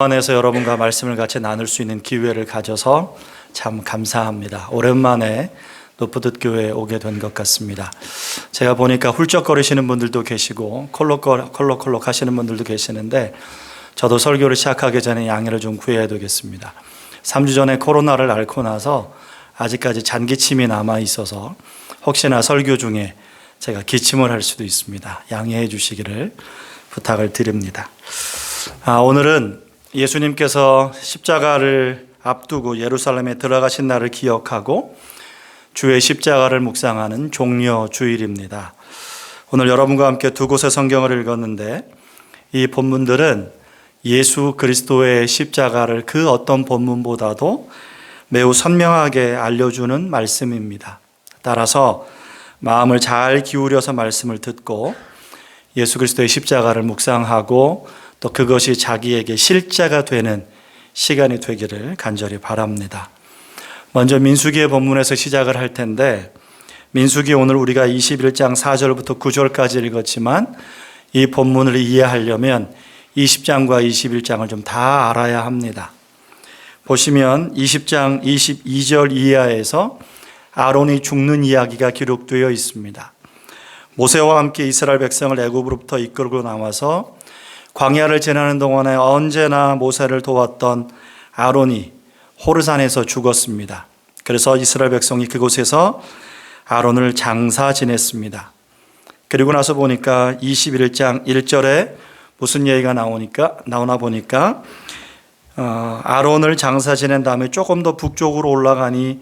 안에서 여러분과 말씀을 같이 나눌 수 있는 기회를 가져서 참 감사합니다. 오랜만에 노푸드 교회에 오게 된 것 같습니다. 제가 보니까 훌쩍거리시는 분들도 계시고 콜록콜록 하시는 분들도 계시는데 저도 설교를 시작하기 전에 양해를 좀 구해야 되겠습니다. 3주 전에 코로나를 앓고 나서 아직까지 잔기침이 남아 있어서 혹시나 설교 중에 제가 기침을 할 수도 있습니다. 양해해 주시기를 부탁을 드립니다. 오늘은 예수님께서 십자가를 앞두고 예루살렘에 들어가신 날을 기억하고 주의 십자가를 묵상하는 종려 주일입니다. 오늘 여러분과 함께 두 곳의 성경을 읽었는데 이 본문들은 예수 그리스도의 십자가를 그 어떤 본문보다도 매우 선명하게 알려주는 말씀입니다. 따라서 마음을 잘 기울여서 말씀을 듣고 예수 그리스도의 십자가를 묵상하고 또 그것이 자기에게 실제가 되는 시간이 되기를 간절히 바랍니다. 먼저 민수기의 본문에서 시작을 할 텐데 민수기 오늘 우리가 21장 4절부터 9절까지 읽었지만 이 본문을 이해하려면 20장과 21장을 좀 다 알아야 합니다. 보시면 20장 22절 이하에서 아론이 죽는 이야기가 기록되어 있습니다. 모세와 함께 이스라엘 백성을 애굽으로부터 이끌고 나와서 광야를 지나는 동안에 언제나 모세를 도왔던 아론이 호르산에서 죽었습니다. 그래서 이스라엘 백성이 그곳에서 아론을 장사 지냈습니다. 그리고 나서 보니까 21장 1절에 무슨 얘기가 나오나 보니까 아론을 장사 지낸 다음에 조금 더 북쪽으로 올라가니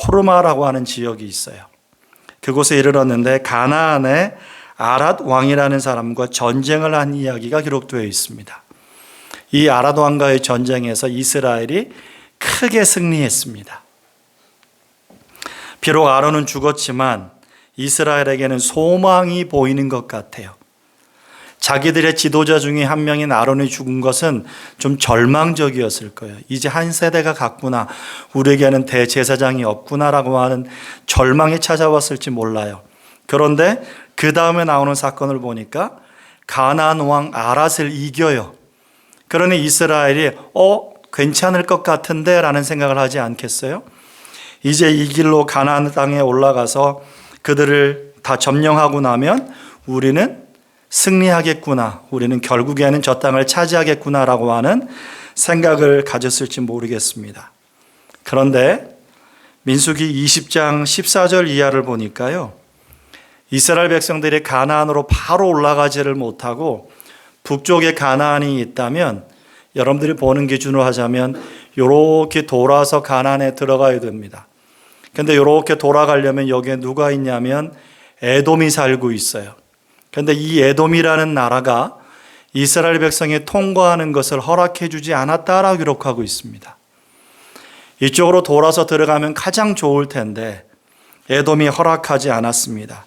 호르마라고 하는 지역이 있어요. 그곳에 이르렀는데 가나안의 아랏 왕이라는 사람과 전쟁을 한 이야기가 기록되어 있습니다. 이 아랏 왕과의 전쟁에서 이스라엘이 크게 승리했습니다. 비록 아론은 죽었지만 이스라엘에게는 소망이 보이는 것 같아요. 자기들의 지도자 중에 한 명인 아론이 죽은 것은 좀 절망적이었을 거예요. 이제 한 세대가 갔구나. 우리에게는 대제사장이 없구나라고 하는 절망이 찾아왔을지 몰라요. 그런데 그 다음에 나오는 사건을 보니까 가나안 왕 아랏을 이겨요. 그러니 이스라엘이 괜찮을 것 같은데 라는 생각을 하지 않겠어요? 이제 이 길로 가나안 땅에 올라가서 그들을 다 점령하고 나면 우리는 승리하겠구나. 우리는 결국에는 저 땅을 차지하겠구나라고 하는 생각을 가졌을지 모르겠습니다. 그런데 민수기 20장 14절 이하를 보니까요. 이스라엘 백성들이 가나안으로 바로 올라가지를 못하고 북쪽에 가나안이 있다면 여러분들이 보는 기준으로 하자면 이렇게 돌아서 가나안에 들어가야 됩니다. 그런데 이렇게 돌아가려면 여기에 누가 있냐면 에돔이 살고 있어요. 그런데 이 에돔이라는 나라가 이스라엘 백성이 통과하는 것을 허락해 주지 않았다라고 기록하고 있습니다. 이쪽으로 돌아서 들어가면 가장 좋을 텐데 에돔이 허락하지 않았습니다.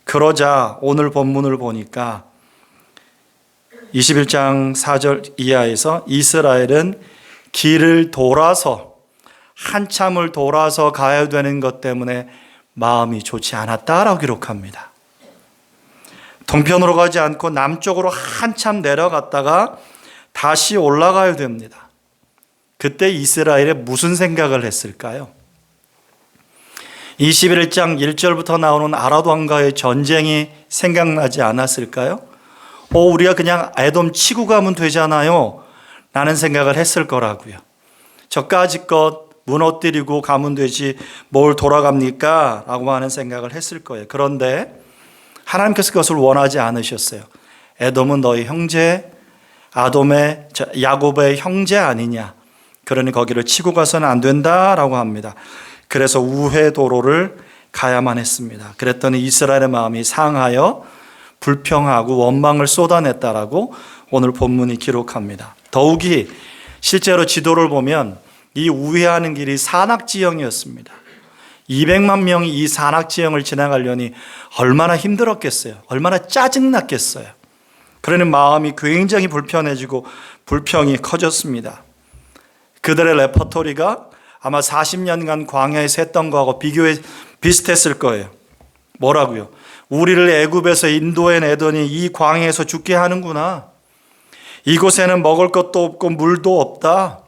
그러자 오늘 본문을 보니까 21장 4절 이하에서 이스라엘은 길을 돌아서 한참을 돌아서 가야 되는 것 때문에 마음이 좋지 않았다라고 기록합니다. 동편으로 가지 않고 남쪽으로 한참 내려갔다가 다시 올라가야 됩니다. 그때 이스라엘에 무슨 생각을 했을까요? 21장 1절부터 나오는 아랏 왕과의 전쟁이 생각나지 않았을까요? 우리가 그냥 에돔 치고 가면 되잖아요 라는 생각을 했을 거라고요. 저까지껏 무너뜨리고 가면 되지 뭘 돌아갑니까? 라고 하는 생각을 했을 거예요. 그런데 하나님께서 그것을 원하지 않으셨어요. 에돔은 너희 형제, 야곱의 형제 아니냐. 그러니 거기를 치고 가서는 안 된다라고 합니다. 그래서 우회 도로를 가야만 했습니다. 그랬더니 이스라엘의 마음이 상하여 불평하고 원망을 쏟아냈다라고 오늘 본문이 기록합니다. 더욱이 실제로 지도를 보면 이 우회하는 길이 산악지형이었습니다. 200만 명이 이 산악지형을 지나가려니 얼마나 힘들었겠어요. 얼마나 짜증났겠어요. 그러니 마음이 굉장히 불편해지고 불평이 커졌습니다. 그들의 레퍼토리가 아마 40년간 광야에서 했던 거하고 비교해 비슷했을 거예요. 뭐라고요? 우리를 애굽에서 인도해내더니 이 광야에서 죽게 하는구나. 이곳에는 먹을 것도 없고 물도 없다.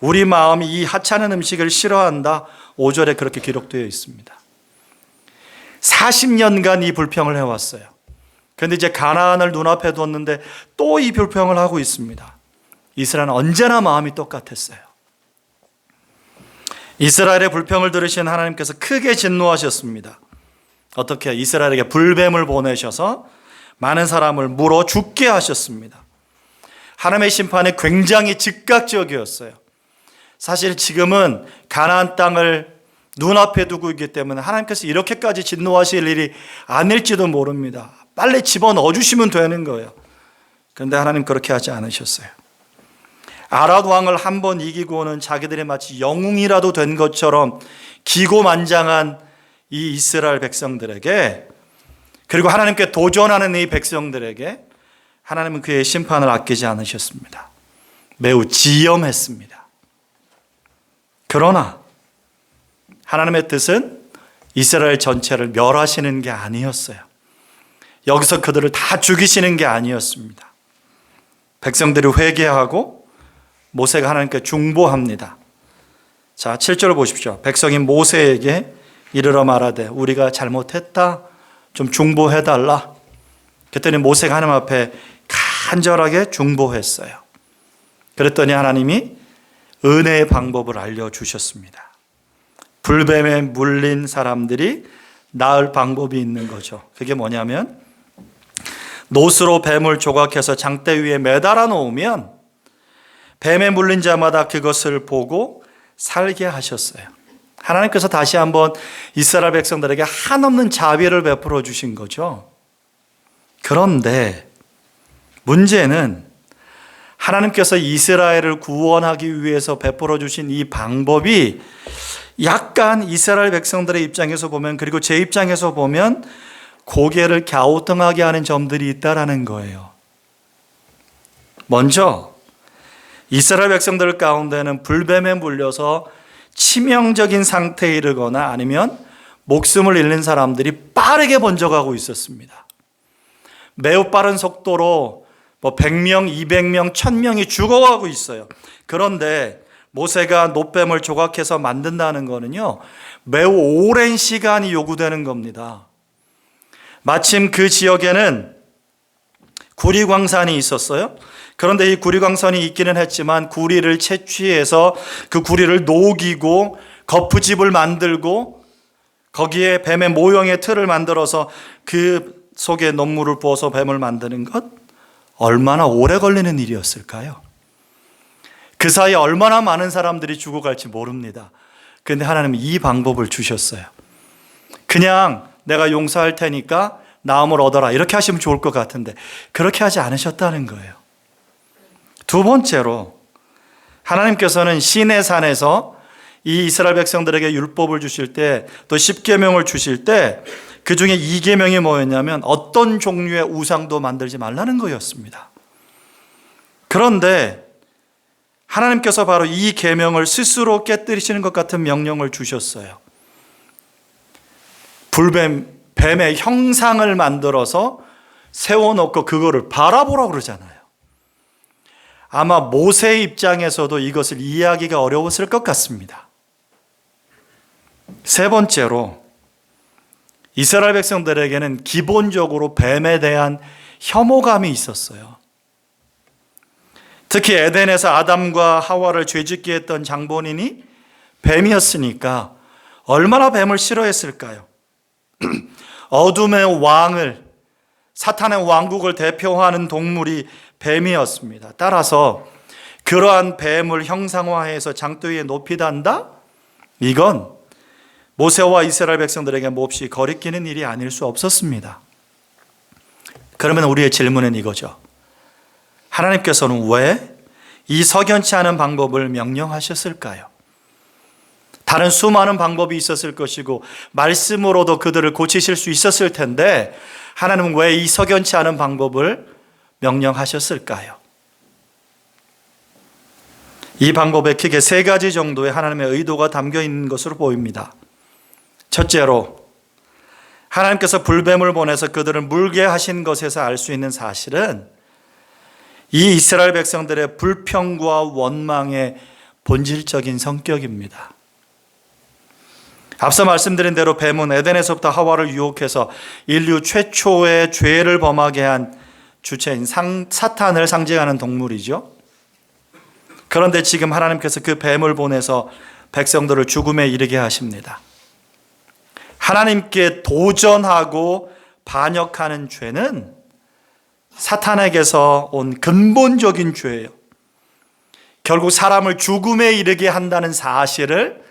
우리 마음이 이 하찮은 음식을 싫어한다. 5절에 그렇게 기록되어 있습니다. 40년간 이 불평을 해왔어요. 그런데 이제 가나안을 눈앞에 뒀는데 또 이 불평을 하고 있습니다. 이스라엘은 언제나 마음이 똑같았어요. 이스라엘의 불평을 들으신 하나님께서 크게 진노하셨습니다. 어떻게? 이스라엘에게 불뱀을 보내셔서 많은 사람을 물어 죽게 하셨습니다. 하나님의 심판이 굉장히 즉각적이었어요. 사실 지금은 가나안 땅을 눈앞에 두고 있기 때문에 하나님께서 이렇게까지 진노하실 일이 아닐지도 모릅니다. 빨리 집어넣어 주시면 되는 거예요. 그런데 하나님 그렇게 하지 않으셨어요. 아랏 왕을 한 번 이기고는 자기들이 마치 영웅이라도 된 것처럼 기고만장한 이 이스라엘 백성들에게, 그리고 하나님께 도전하는 이 백성들에게 하나님은 그의 심판을 아끼지 않으셨습니다. 매우 지엄했습니다. 그러나 하나님의 뜻은 이스라엘 전체를 멸하시는 게 아니었어요. 여기서 그들을 다 죽이시는 게 아니었습니다. 백성들이 회개하고 모세가 하나님께 중보합니다. 자, 7절 보십시오. 백성이 모세에게 이르러 말하되 우리가 잘못했다. 좀 중보해달라. 그랬더니 모세가 하나님 앞에 간절하게 중보했어요. 그랬더니 하나님이 은혜의 방법을 알려주셨습니다. 불뱀에 물린 사람들이 나을 방법이 있는 거죠. 그게 뭐냐면 노스로 뱀을 조각해서 장대 위에 매달아 놓으면 뱀에 물린 자마다 그것을 보고 살게 하셨어요. 하나님께서 다시 한번 이스라엘 백성들에게 한없는 자비를 베풀어 주신 거죠. 그런데 문제는 하나님께서 이스라엘을 구원하기 위해서 베풀어 주신 이 방법이 약간 이스라엘 백성들의 입장에서 보면, 그리고 제 입장에서 보면 고개를 갸우뚱하게 하는 점들이 있다라는 거예요. 먼저 이스라엘 백성들 가운데는 불뱀에 물려서 치명적인 상태에 이르거나 아니면 목숨을 잃는 사람들이 빠르게 번져가고 있었습니다. 매우 빠른 속도로 100명, 200명, 1000명이 죽어가고 있어요. 그런데 모세가 놋뱀을 조각해서 만든다는 거는요, 매우 오랜 시간이 요구되는 겁니다. 마침 그 지역에는 구리광산이 있었어요. 그런데 이 구리광산이 있기는 했지만 구리를 채취해서 그 구리를 녹이고 거푸집을 만들고 거기에 뱀의 모형의 틀을 만들어서 그 속에 녹물을 부어서 뱀을 만드는 것, 얼마나 오래 걸리는 일이었을까요? 그 사이에 얼마나 많은 사람들이 죽어갈지 모릅니다. 그런데 하나님은 이 방법을 주셨어요. 그냥 내가 용서할 테니까 나음을 얻어라, 이렇게 하시면 좋을 것 같은데 그렇게 하지 않으셨다는 거예요. 두 번째로 하나님께서는 시내산에서 이 이스라엘 백성들에게 율법을 주실 때, 또 10계명을 주실 때 그 중에 2계명이 뭐였냐면 어떤 종류의 우상도 만들지 말라는 거였습니다. 그런데 하나님께서 바로 이 계명을 스스로 깨뜨리시는 것 같은 명령을 주셨어요. 뱀의 형상을 만들어서 세워놓고 그거를 바라보라고 그러잖아요. 아마 모세의 입장에서도 이것을 이해하기가 어려웠을 것 같습니다. 세 번째로 이스라엘 백성들에게는 기본적으로 뱀에 대한 혐오감이 있었어요. 특히 에덴에서 아담과 하와를 죄짓게 했던 장본인이 뱀이었으니까 얼마나 뱀을 싫어했을까요? 어둠의 왕을, 사탄의 왕국을 대표하는 동물이 뱀이었습니다. 따라서 그러한 뱀을 형상화해서 장대 위에 높이 단다? 이건 모세와 이스라엘 백성들에게 몹시 거리끼는 일이 아닐 수 없었습니다. 그러면 우리의 질문은 이거죠. 하나님께서는 왜 이 석연치 않은 방법을 명령하셨을까요? 다른 수많은 방법이 있었을 것이고 말씀으로도 그들을 고치실 수 있었을 텐데 하나님은 왜 이 석연치 않은 방법을 명령하셨을까요? 이 방법에 크게 세 가지 정도의 하나님의 의도가 담겨 있는 것으로 보입니다. 첫째로, 하나님께서 불뱀을 보내서 그들을 물게 하신 것에서 알 수 있는 사실은 이 이스라엘 백성들의 불평과 원망의 본질적인 성격입니다. 앞서 말씀드린 대로 뱀은 에덴에서부터 하와를 유혹해서 인류 최초의 죄를 범하게 한 주체인 사탄을 상징하는 동물이죠. 그런데 지금 하나님께서 그 뱀을 보내서 백성들을 죽음에 이르게 하십니다. 하나님께 도전하고 반역하는 죄는 사탄에게서 온 근본적인 죄예요. 결국 사람을 죽음에 이르게 한다는 사실을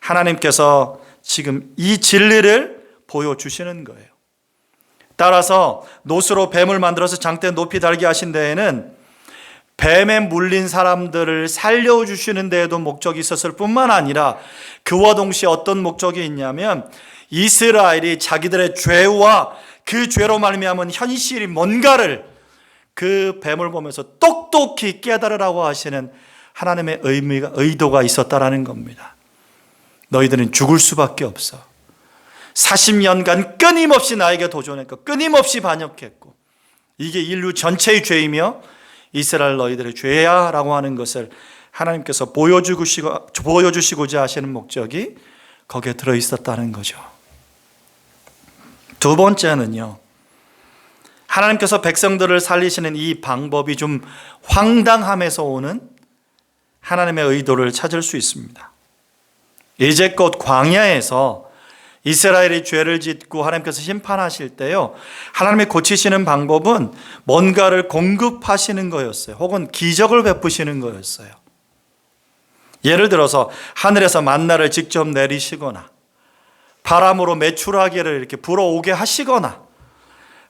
하나님께서 지금 이 진리를 보여주시는 거예요. 따라서 노스로 뱀을 만들어서 장대 높이 달게 하신 데에는 뱀에 물린 사람들을 살려주시는 데에도 목적이 있었을 뿐만 아니라 그와 동시에 어떤 목적이 있냐면 이스라엘이 자기들의 죄와 그 죄로 말미암은 현실이 뭔가를 그 뱀을 보면서 똑똑히 깨달으라고 하시는 하나님의 의도가 있었다라는 겁니다. 너희들은 죽을 수밖에 없어. 40년간 끊임없이 나에게 도전했고 끊임없이 반역했고 이게 인류 전체의 죄이며 이스라엘 너희들의 죄야 라고 하는 것을 하나님께서 보여주시고자 하시는 목적이 거기에 들어있었다는 거죠. 두 번째는요, 하나님께서 백성들을 살리시는 이 방법이 좀 황당함에서 오는 하나님의 의도를 찾을 수 있습니다. 이제껏 광야에서 이스라엘이 죄를 짓고 하나님께서 심판하실 때요, 하나님이 고치시는 방법은 뭔가를 공급하시는 거였어요. 혹은 기적을 베푸시는 거였어요. 예를 들어서 하늘에서 만나를 직접 내리시거나 바람으로 메추라기를 이렇게 불어오게 하시거나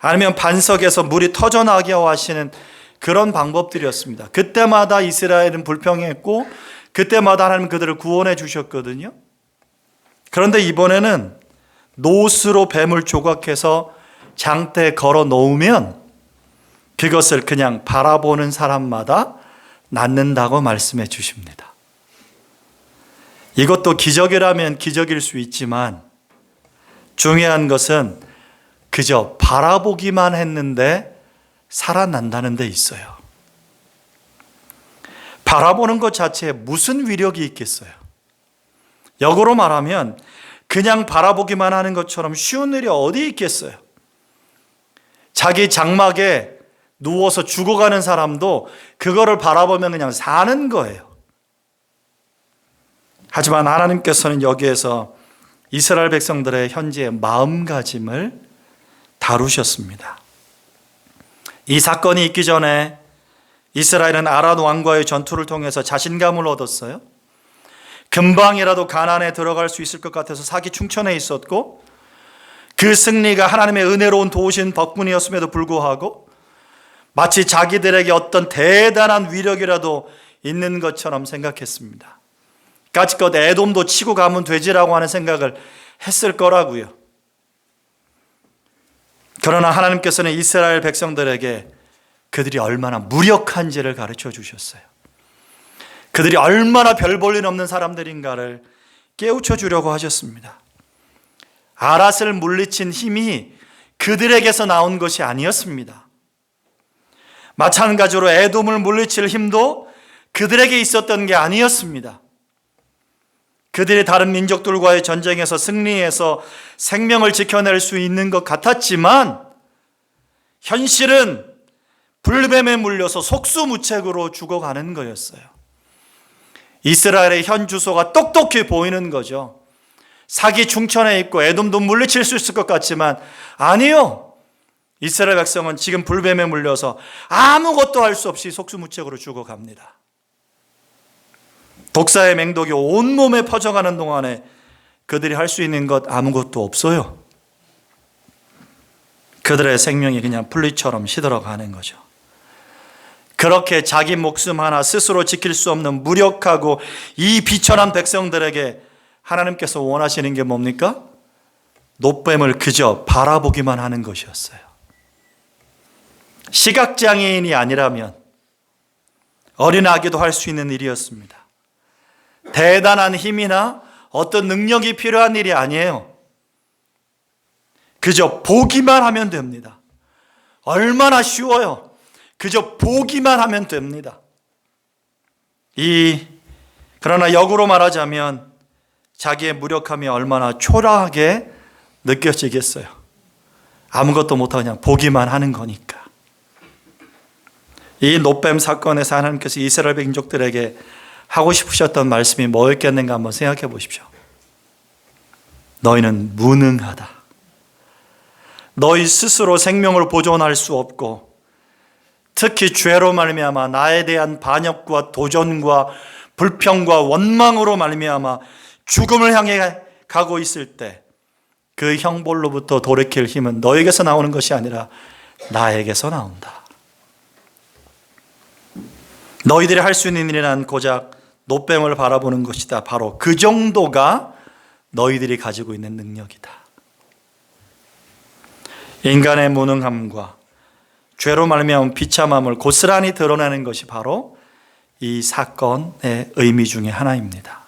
아니면 반석에서 물이 터져나게 하시는 그런 방법들이었습니다. 그때마다 이스라엘은 불평했고 그때마다 하나님 그들을 구원해 주셨거든요. 그런데 이번에는 노스로 뱀을 조각해서 장대에 걸어 놓으면 그것을 그냥 바라보는 사람마다 낫는다고 말씀해 주십니다. 이것도 기적이라면 기적일 수 있지만 중요한 것은 그저 바라보기만 했는데 살아난다는 데 있어요. 바라보는 것 자체에 무슨 위력이 있겠어요? 역으로 말하면 그냥 바라보기만 하는 것처럼 쉬운 일이 어디 있겠어요? 자기 장막에 누워서 죽어가는 사람도 그거를 바라보면 그냥 사는 거예요. 하지만 하나님께서는 여기에서 이스라엘 백성들의 현재의 마음가짐을 다루셨습니다. 이 사건이 있기 전에 이스라엘은 아란 왕과의 전투를 통해서 자신감을 얻었어요. 금방이라도 가나안에 들어갈 수 있을 것 같아서 사기충천해 있었고 그 승리가 하나님의 은혜로운 도우신 덕분이었음에도 불구하고 마치 자기들에게 어떤 대단한 위력이라도 있는 것처럼 생각했습니다. 까짓것 에돔도 치고 가면 되지라고 하는 생각을 했을 거라고요. 그러나 하나님께서는 이스라엘 백성들에게 그들이 얼마나 무력한지를 가르쳐 주셨어요. 그들이 얼마나 별 볼 일 없는 사람들인가를 깨우쳐 주려고 하셨습니다. 아랏을 물리친 힘이 그들에게서 나온 것이 아니었습니다. 마찬가지로 에돔을 물리칠 힘도 그들에게 있었던 게 아니었습니다. 그들이 다른 민족들과의 전쟁에서 승리해서 생명을 지켜낼 수 있는 것 같았지만 현실은 불뱀에 물려서 속수무책으로 죽어가는 거였어요. 이스라엘의 현 주소가 똑똑히 보이는 거죠. 사기 충천에 있고 에돔도 물리칠 수 있을 것 같지만 아니요. 이스라엘 백성은 지금 불뱀에 물려서 아무것도 할 수 없이 속수무책으로 죽어갑니다. 독사의 맹독이 온몸에 퍼져가는 동안에 그들이 할 수 있는 것 아무것도 없어요. 그들의 생명이 그냥 풀리처럼 시들어가는 거죠. 그렇게 자기 목숨 하나 스스로 지킬 수 없는 무력하고 이 비천한 백성들에게 하나님께서 원하시는 게 뭡니까? 놋뱀을 그저 바라보기만 하는 것이었어요. 시각장애인이 아니라면 어린아기도 할 수 있는 일이었습니다. 대단한 힘이나 어떤 능력이 필요한 일이 아니에요. 그저 보기만 하면 됩니다. 얼마나 쉬워요. 그저 보기만 하면 됩니다. 그러나 역으로 말하자면 자기의 무력함이 얼마나 초라하게 느껴지겠어요. 아무것도 못하고 그냥 보기만 하는 거니까. 이 놋뱀 사건에서 하나님께서 이스라엘 민족들에게 하고 싶으셨던 말씀이 뭐였겠는가 한번 생각해 보십시오. 너희는 무능하다. 너희 스스로 생명을 보존할 수 없고 특히 죄로 말미암아 나에 대한 반역과 도전과 불평과 원망으로 말미암아 죽음을 향해 가고 있을 때 그 형벌로부터 돌이킬 힘은 너에게서 나오는 것이 아니라 나에게서 나온다. 너희들이 할 수 있는 일은 고작 놋뱀을 바라보는 것이다. 바로 그 정도가 너희들이 가지고 있는 능력이다. 인간의 무능함과 죄로 말미암은 비참함을 고스란히 드러내는 것이 바로 이 사건의 의미 중에 하나입니다.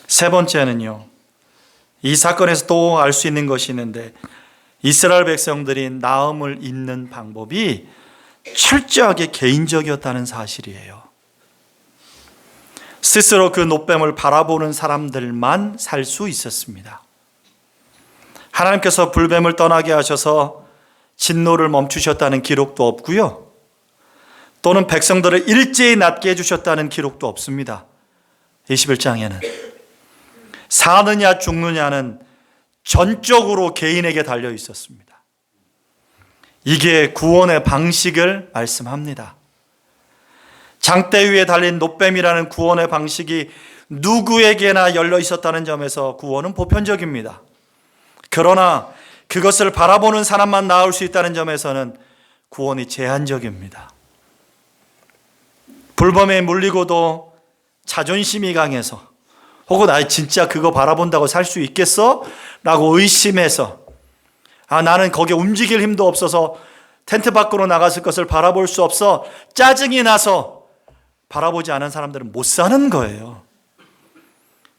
세 번째는요, 이 사건에서 또 알 수 있는 것이 있는데 이스라엘 백성들이 나음을 잇는 방법이 철저하게 개인적이었다는 사실이에요. 스스로 그 놋뱀을 바라보는 사람들만 살 수 있었습니다. 하나님께서 불뱀을 떠나게 하셔서 진노를 멈추셨다는 기록도 없고요. 또는 백성들을 일제히 낫게 해주셨다는 기록도 없습니다. 21장에는 사느냐 죽느냐는 전적으로 개인에게 달려 있었습니다. 이게 구원의 방식을 말씀합니다. 장대 위에 달린 놋뱀이라는 구원의 방식이 누구에게나 열려 있었다는 점에서 구원은 보편적입니다. 그러나 그것을 바라보는 사람만 나올 수 있다는 점에서는 구원이 제한적입니다. 불범에 물리고도 자존심이 강해서 혹은 진짜 그거 바라본다고 살 수 있겠어? 라고 의심해서 나는 거기에 움직일 힘도 없어서 텐트 밖으로 나갔을 것을 바라볼 수 없어 짜증이 나서 바라보지 않은 사람들은 못 사는 거예요.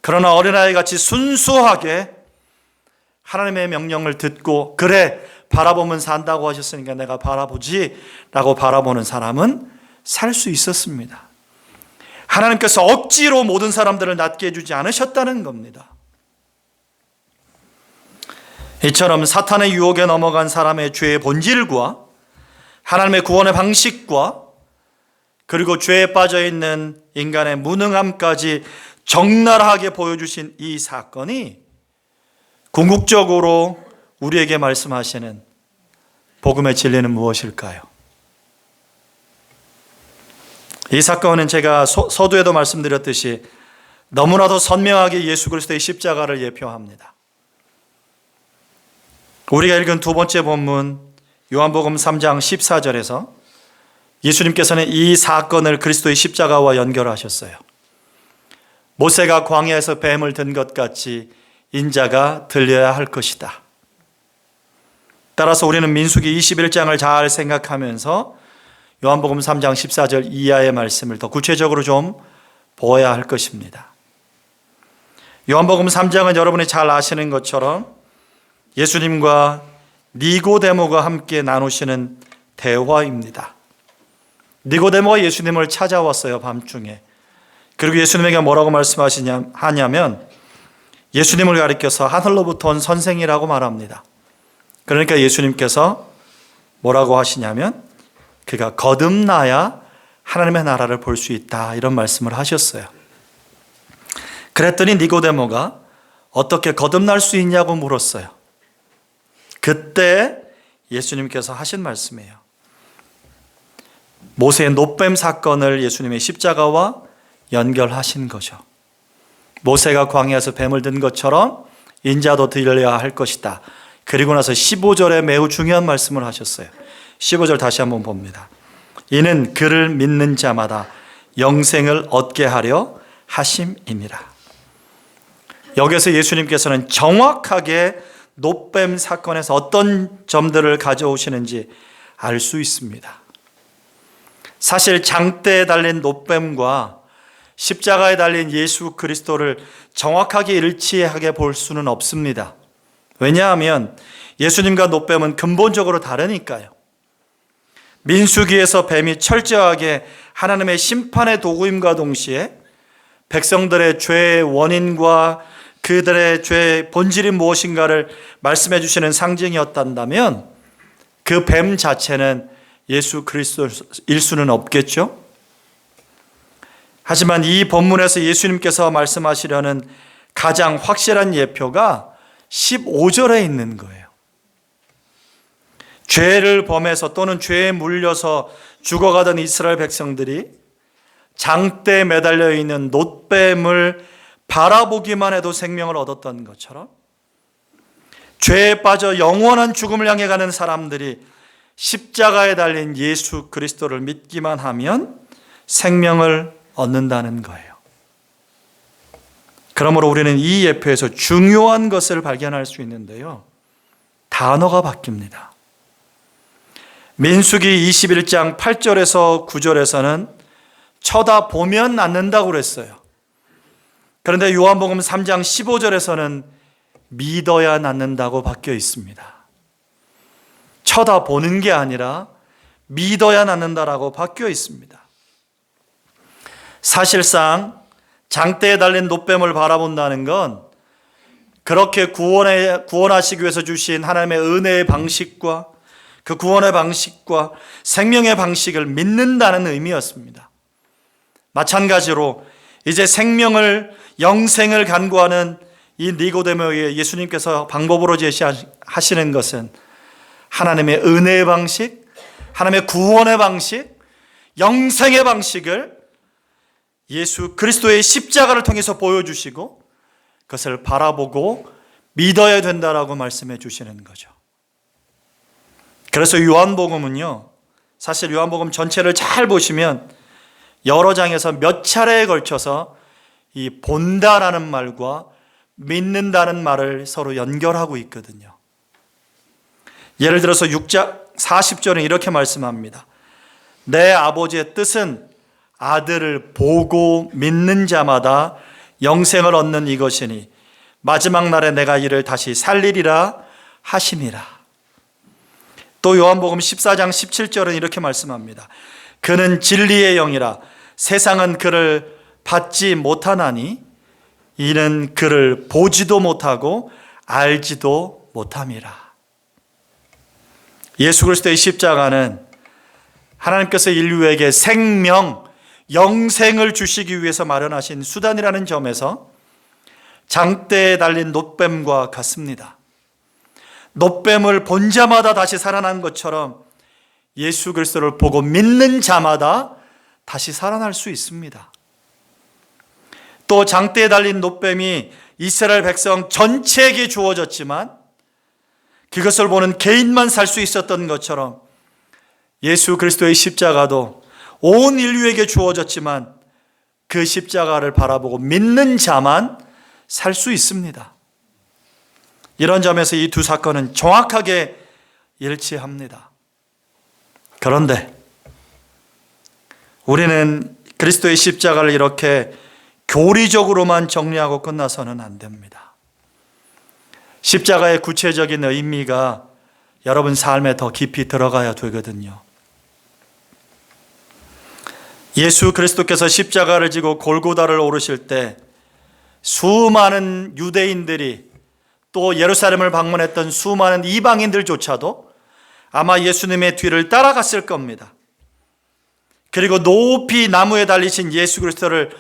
그러나 어린아이같이 순수하게 하나님의 명령을 듣고 그래 바라보면 산다고 하셨으니까 내가 바라보지 라고 바라보는 사람은 살 수 있었습니다. 하나님께서 억지로 모든 사람들을 낫게 해주지 않으셨다는 겁니다. 이처럼 사탄의 유혹에 넘어간 사람의 죄의 본질과 하나님의 구원의 방식과 그리고 죄에 빠져있는 인간의 무능함까지 적나라하게 보여주신 이 사건이 궁극적으로 우리에게 말씀하시는 복음의 진리는 무엇일까요? 이 사건은 제가 서두에도 말씀드렸듯이 너무나도 선명하게 예수 그리스도의 십자가를 예표합니다. 우리가 읽은 두 번째 본문 요한복음 3장 14절에서 예수님께서는 이 사건을 그리스도의 십자가와 연결하셨어요. 모세가 광야에서 뱀을 든 것 같이 인자가 들려야 할 것이다. 따라서 우리는 민수기 21장을 잘 생각하면서 요한복음 3장 14절 이하의 말씀을 더 구체적으로 좀 보아야 할 것입니다. 요한복음 3장은 여러분이 잘 아시는 것처럼 예수님과 니고데모가 함께 나누시는 대화입니다. 니고데모가 예수님을 찾아왔어요, 밤중에. 그리고 예수님에게 뭐라고 말씀하냐면 예수님을 가리켜서 하늘로부터 온 선생이라고 말합니다. 그러니까 예수님께서 뭐라고 하시냐면 그가 거듭나야 하나님의 나라를 볼 수 있다 이런 말씀을 하셨어요. 그랬더니 니고데모가 어떻게 거듭날 수 있냐고 물었어요. 그때 예수님께서 하신 말씀이에요. 모세의 놋뱀 사건을 예수님의 십자가와 연결하신 거죠. 모세가 광야에서 뱀을 든 것처럼 인자도 들려야 할 것이다. 그리고 나서 15절에 매우 중요한 말씀을 하셨어요. 15절 다시 한번 봅니다. 이는 그를 믿는 자마다 영생을 얻게 하려 하심이니라. 여기서 예수님께서는 정확하게 놋뱀 사건에서 어떤 점들을 가져오시는지 알 수 있습니다. 사실 장대에 달린 놋뱀과 십자가에 달린 예수 그리스도를 정확하게 일치하게 볼 수는 없습니다. 왜냐하면 예수님과 놋뱀은 근본적으로 다르니까요. 민수기에서 뱀이 철저하게 하나님의 심판의 도구임과 동시에 백성들의 죄의 원인과 그들의 죄의 본질이 무엇인가를 말씀해 주시는 상징이었단다면 그 뱀 자체는 예수 그리스도일 수는 없겠죠. 하지만 이 본문에서 예수님께서 말씀하시려는 가장 확실한 예표가 15절에 있는 거예요. 죄를 범해서 또는 죄에 물려서 죽어가던 이스라엘 백성들이 장대에 매달려 있는 놋뱀을 바라보기만 해도 생명을 얻었던 것처럼 죄에 빠져 영원한 죽음을 향해 가는 사람들이 십자가에 달린 예수 그리스도를 믿기만 하면 생명을 얻는다는 거예요. 그러므로 우리는 이 예표에서 중요한 것을 발견할 수 있는데요. 단어가 바뀝니다. 민수기 21장 8절에서 9절에서는 쳐다보면 낫는다고 그랬어요. 그런데 요한복음 3장 15절에서는 믿어야 낫는다고 바뀌어 있습니다. 쳐다보는 게 아니라 믿어야 낫는다라고 바뀌어 있습니다. 사실상 장대에 달린 놋뱀을 바라본다는 건 그렇게 구원하시기 위해서 주신 하나님의 은혜의 방식과 그 구원의 방식과 생명의 방식을 믿는다는 의미였습니다. 마찬가지로 이제 생명을 영생을 간구하는 이 니고데모에게 예수님께서 방법으로 제시하시는 것은 하나님의 은혜의 방식, 하나님의 구원의 방식, 영생의 방식을 예수 그리스도의 십자가를 통해서 보여주시고 그것을 바라보고 믿어야 된다라고 말씀해 주시는 거죠. 그래서 요한복음은요, 사실 요한복음 전체를 잘 보시면 여러 장에서 몇 차례에 걸쳐서 이 본다라는 말과 믿는다는 말을 서로 연결하고 있거든요. 예를 들어서 6장 40절은 이렇게 말씀합니다. 내 아버지의 뜻은 아들을 보고 믿는 자마다 영생을 얻는 이것이니 마지막 날에 내가 이를 다시 살리리라 하심이라. 또 요한복음 14장 17절은 이렇게 말씀합니다. 그는 진리의 영이라 세상은 그를 받지 못하나니 이는 그를 보지도 못하고 알지도 못함이라. 예수 그리스도의 십자가는 하나님께서 인류에게 생명, 영생을 주시기 위해서 마련하신 수단이라는 점에서 장대에 달린 놋뱀과 같습니다. 놋뱀을 본 자마다 다시 살아난 것처럼 예수 그리스도를 보고 믿는 자마다 다시 살아날 수 있습니다. 또 장대에 달린 놋뱀이 이스라엘 백성 전체에게 주어졌지만 그것을 보는 개인만 살 수 있었던 것처럼 예수 그리스도의 십자가도 온 인류에게 주어졌지만 그 십자가를 바라보고 믿는 자만 살 수 있습니다. 이런 점에서 이 두 사건은 정확하게 일치합니다. 그런데 우리는 그리스도의 십자가를 이렇게 교리적으로만 정리하고 끝나서는 안 됩니다. 십자가의 구체적인 의미가 여러분 삶에 더 깊이 들어가야 되거든요. 예수 그리스도께서 십자가를 지고 골고다를 오르실 때 수많은 유대인들이 또 예루살렘을 방문했던 수많은 이방인들조차도 아마 예수님의 뒤를 따라갔을 겁니다. 그리고 높이 나무에 달리신 예수 그리스도를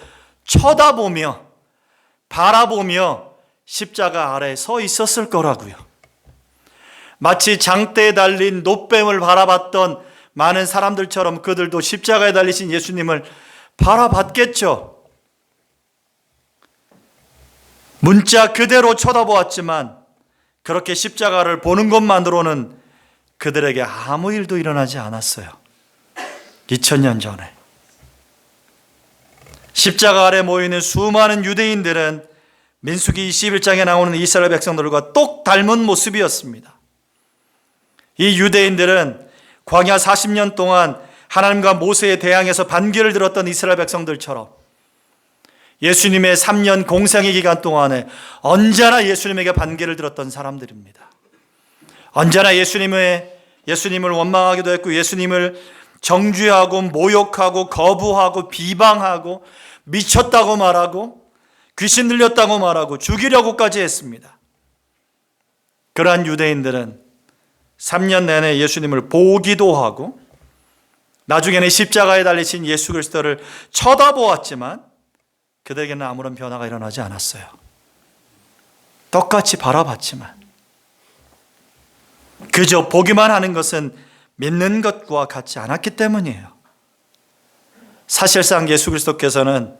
쳐다보며 바라보며 십자가 아래에 서 있었을 거라고요. 마치 장대에 달린 놋뱀을 바라봤던 많은 사람들처럼 그들도 십자가에 달리신 예수님을 바라봤겠죠. 문자 그대로 쳐다보았지만 그렇게 십자가를 보는 것만으로는 그들에게 아무 일도 일어나지 않았어요. 2000년 전에. 십자가 아래 모이는 수많은 유대인들은 민수기 21장에 나오는 이스라엘 백성들과 똑 닮은 모습이었습니다. 이 유대인들은 광야 40년 동안 하나님과 모세에 대항해서 반기를 들었던 이스라엘 백성들처럼 예수님의 3년 공생의 기간 동안에 언제나 예수님에게 반기를 들었던 사람들입니다. 언제나 예수님의 예수님을 원망하기도 했고 예수님을 정죄하고 모욕하고 거부하고 비방하고 미쳤다고 말하고 귀신 들렸다고 말하고 죽이려고까지 했습니다. 그러한 유대인들은 3년 내내 예수님을 보기도 하고 나중에는 십자가에 달리신 예수 그리스도를 쳐다보았지만 그들에게는 아무런 변화가 일어나지 않았어요. 똑같이 바라봤지만 그저 보기만 하는 것은 믿는 것과 같지 않았기 때문이에요. 사실상 예수 그리스도께서는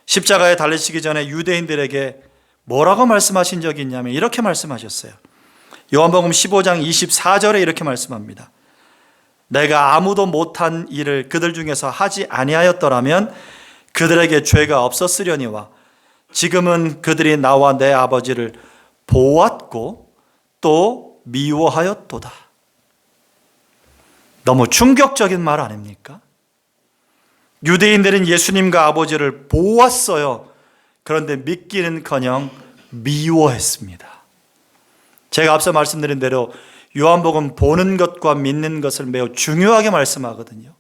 십자가에 달리시기 전에 유대인들에게 뭐라고 말씀하신 적이 있냐면 이렇게 말씀하셨어요. 요한복음 15장 24절에 이렇게 말씀합니다. 내가 아무도 못한 일을 그들 중에서 하지 아니하였더라면 그들에게 죄가 없었으려니와 지금은 그들이 나와 내 아버지를 보았고 또 미워하였도다. 너무 충격적인 말 아닙니까? 유대인들은 예수님과 아버지를 보았어요. 그런데 믿기는커녕 미워했습니다. 제가 앞서 말씀드린 대로 요한복음 보는 것과 믿는 것을 매우 중요하게 말씀하거든요.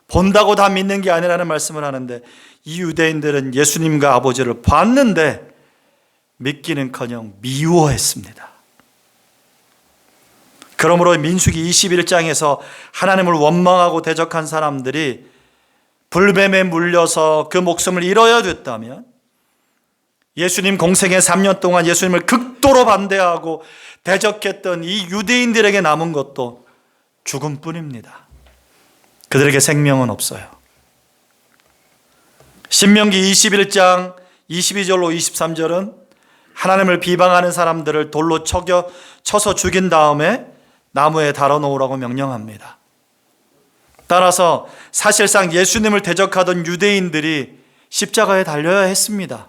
본다고 다 믿는 게 아니라는 말씀을 하는데 이 유대인들은 예수님과 아버지를 봤는데 믿기는커녕 미워했습니다. 그러므로 민수기 21장에서 하나님을 원망하고 대적한 사람들이 불뱀에 물려서 그 목숨을 잃어야 됐다면 예수님 공생의 3년 동안 예수님을 극도로 반대하고 대적했던 이 유대인들에게 남은 것도 죽음뿐입니다. 그들에게 생명은 없어요. 신명기 21장 22절로 23절은 하나님을 비방하는 사람들을 돌로 쳐서 죽인 다음에 나무에 달아놓으라고 명령합니다. 따라서 사실상 예수님을 대적하던 유대인들이 십자가에 달려야 했습니다.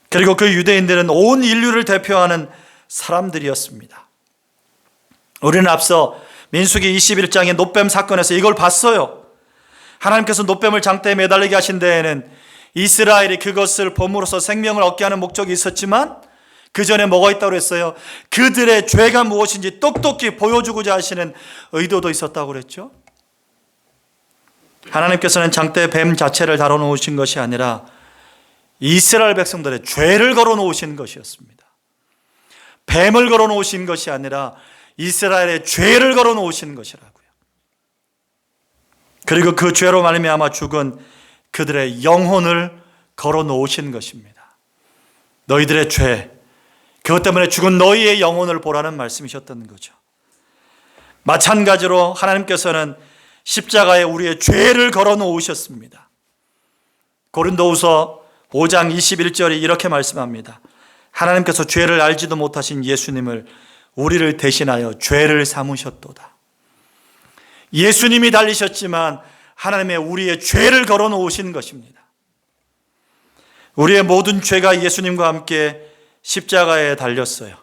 그리고 그 유대인들은 온 인류를 대표하는 사람들이었습니다. 우리는 앞서 민수기 21장의 놋뱀 사건에서 이걸 봤어요. 하나님께서 놋뱀을 장대에 매달리게 하신 데에는 이스라엘이 그것을 범으로써 생명을 얻게 하는 목적이 있었지만 그 전에 뭐가 있다고 했어요? 그들의 죄가 무엇인지 똑똑히 보여주고자 하시는 의도도 있었다고 그랬죠. 하나님께서는 장대에 뱀 자체를 달아놓으신 것이 아니라 이스라엘 백성들의 죄를 걸어놓으신 것이었습니다. 뱀을 걸어놓으신 것이 아니라 이스라엘의 죄를 걸어놓으신 것이라고요. 그리고 그 죄로 말미암아 죽은 그들의 영혼을 걸어놓으신 것입니다. 너희들의 죄, 그것 때문에 죽은 너희의 영혼을 보라는 말씀이셨던 거죠. 마찬가지로 하나님께서는 십자가에 우리의 죄를 걸어놓으셨습니다. 고린도후서 5장 21절이 이렇게 말씀합니다. 하나님께서 죄를 알지도 못하신 예수님을 우리를 대신하여 죄를 삼으셨도다. 예수님이 달리셨지만 하나님의 우리의 죄를 걸어놓으신 것입니다. 우리의 모든 죄가 예수님과 함께 십자가에 달렸어요.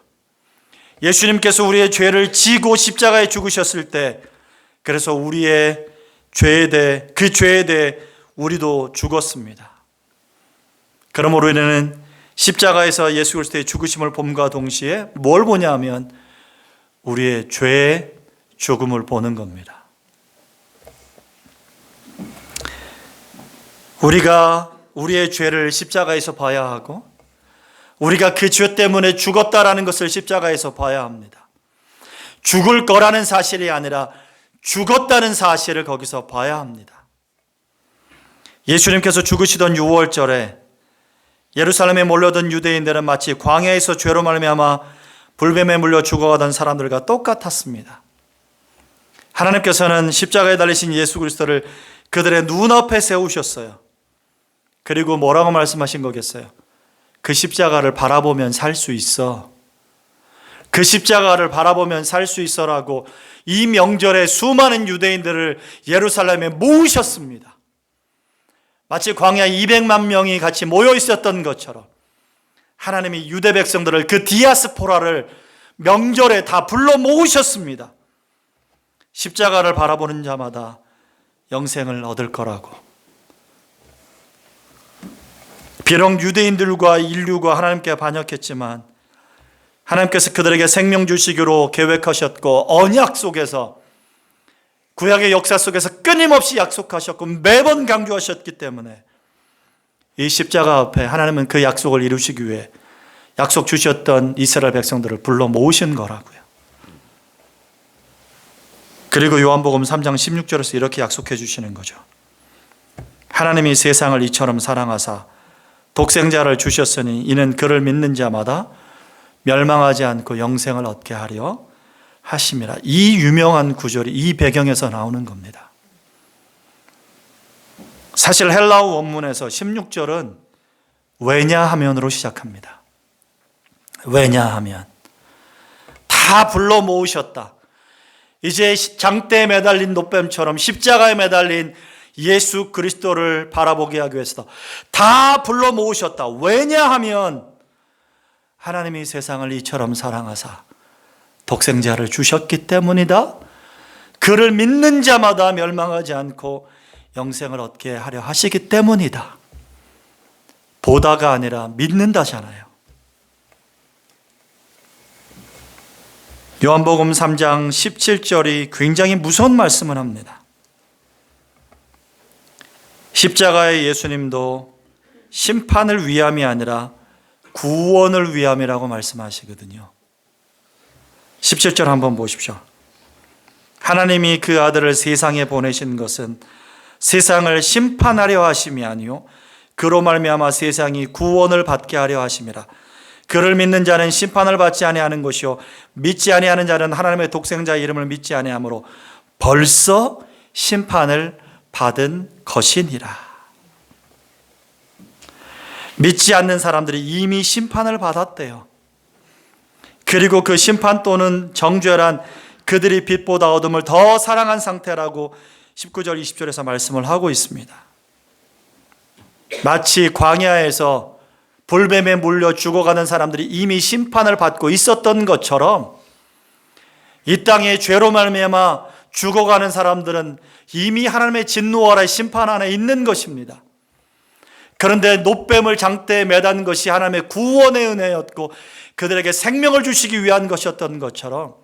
예수님께서 우리의 죄를 지고 십자가에 죽으셨을 때 그래서 우리의 죄에 대해 그 죄에 대해 우리도 죽었습니다. 그러므로 우리는 십자가에서 예수 그리스도의 죽으심을 봄과 동시에 뭘 보냐 하면 우리의 죄의 죽음을 보는 겁니다. 우리가 우리의 죄를 십자가에서 봐야 하고 우리가 그 죄 때문에 죽었다라는 것을 십자가에서 봐야 합니다. 죽을 거라는 사실이 아니라 죽었다는 사실을 거기서 봐야 합니다. 예수님께서 죽으시던 6월절에 예루살렘에 몰려든 유대인들은 마치 광야에서 죄로 말미암아 불뱀에 물려 죽어가던 사람들과 똑같았습니다. 하나님께서는 십자가에 달리신 예수 그리스도를 그들의 눈앞에 세우셨어요. 그리고 뭐라고 말씀하신 거겠어요? 그 십자가를 바라보면 살 수 있어. 그 십자가를 바라보면 살 수 있어라고 이 명절에 수많은 유대인들을 예루살렘에 모으셨습니다. 마치 광야 200만 명이 같이 모여 있었던 것처럼 하나님이 유대 백성들을 그 디아스포라를 명절에 다 불러 모으셨습니다. 십자가를 바라보는 자마다 영생을 얻을 거라고. 비록 유대인들과 인류가 하나님께 반역했지만 하나님께서 그들에게 생명 주시기로 계획하셨고 언약 속에서 구약의 역사 속에서 끊임없이 약속하셨고 매번 강조하셨기 때문에 이 십자가 앞에 하나님은 그 약속을 이루시기 위해 약속 주셨던 이스라엘 백성들을 불러 모으신 거라고요. 그리고 요한복음 3장 16절에서 이렇게 약속해 주시는 거죠. 하나님이 세상을 이처럼 사랑하사 독생자를 주셨으니 이는 그를 믿는 자마다 멸망하지 않고 영생을 얻게 하려 하심이라. 이 유명한 구절이 이 배경에서 나오는 겁니다. 사실 헬라어 원문에서 16절은 왜냐하면으로 시작합니다. 왜냐하면 다 불러 모으셨다. 이제 장대에 매달린 노뱀처럼 십자가에 매달린 예수 그리스도를 바라보게 하기 위해서 다 불러 모으셨다. 왜냐하면 하나님이 세상을 이처럼 사랑하사 독생자를 주셨기 때문이다. 그를 믿는 자마다 멸망하지 않고 영생을 얻게 하려 하시기 때문이다. 보다가 아니라 믿는다잖아요. 요한복음 3장 17절이 굉장히 무서운 말씀을 합니다. 십자가의 예수님도 심판을 위함이 아니라 구원을 위함이라고 말씀하시거든요. 17절 한번 보십시오. 하나님이 그 아들을 세상에 보내신 것은 세상을 심판하려 하심이 아니요 그로 말미암아 세상이 구원을 받게 하려 하심이라. 그를 믿는 자는 심판을 받지 아니하는 것이요 믿지 아니하는 자는 하나님의 독생자의 이름을 믿지 아니하므로 벌써 심판을 받은 것이니라. 믿지 않는 사람들이 이미 심판을 받았대요. 그리고 그 심판 또는 정죄란 그들이 빛보다 어둠을 더 사랑한 상태라고 19절 20절에서 말씀을 하고 있습니다. 마치 광야에서 불뱀에 물려 죽어가는 사람들이 이미 심판을 받고 있었던 것처럼 이 땅에 죄로 말미암아 죽어가는 사람들은 이미 하나님의 진노와의 심판 안에 있는 것입니다. 그런데 노뱀을 장대에 매단 것이 하나님의 구원의 은혜였고 그들에게 생명을 주시기 위한 것이었던 것처럼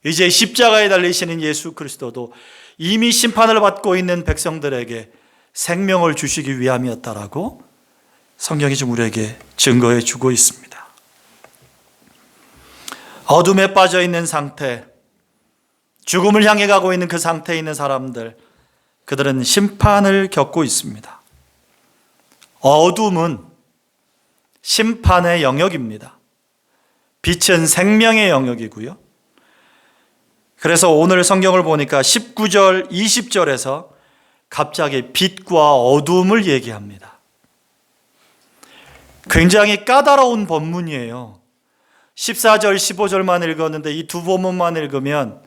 이제 십자가에 달리시는 예수 그리스도도 이미 심판을 받고 있는 백성들에게 생명을 주시기 위함이었다라고 성경이 지금 우리에게 증거해 주고 있습니다. 어둠에 빠져 있는 상태, 죽음을 향해 가고 있는 그 상태에 있는 사람들, 그들은 심판을 겪고 있습니다. 어둠은 심판의 영역입니다. 빛은 생명의 영역이고요. 그래서 오늘 성경을 보니까 19절, 20절에서 갑자기 빛과 어둠을 얘기합니다. 굉장히 까다로운 본문이에요. 14절, 15절만 읽었는데 이 두 본문만 읽으면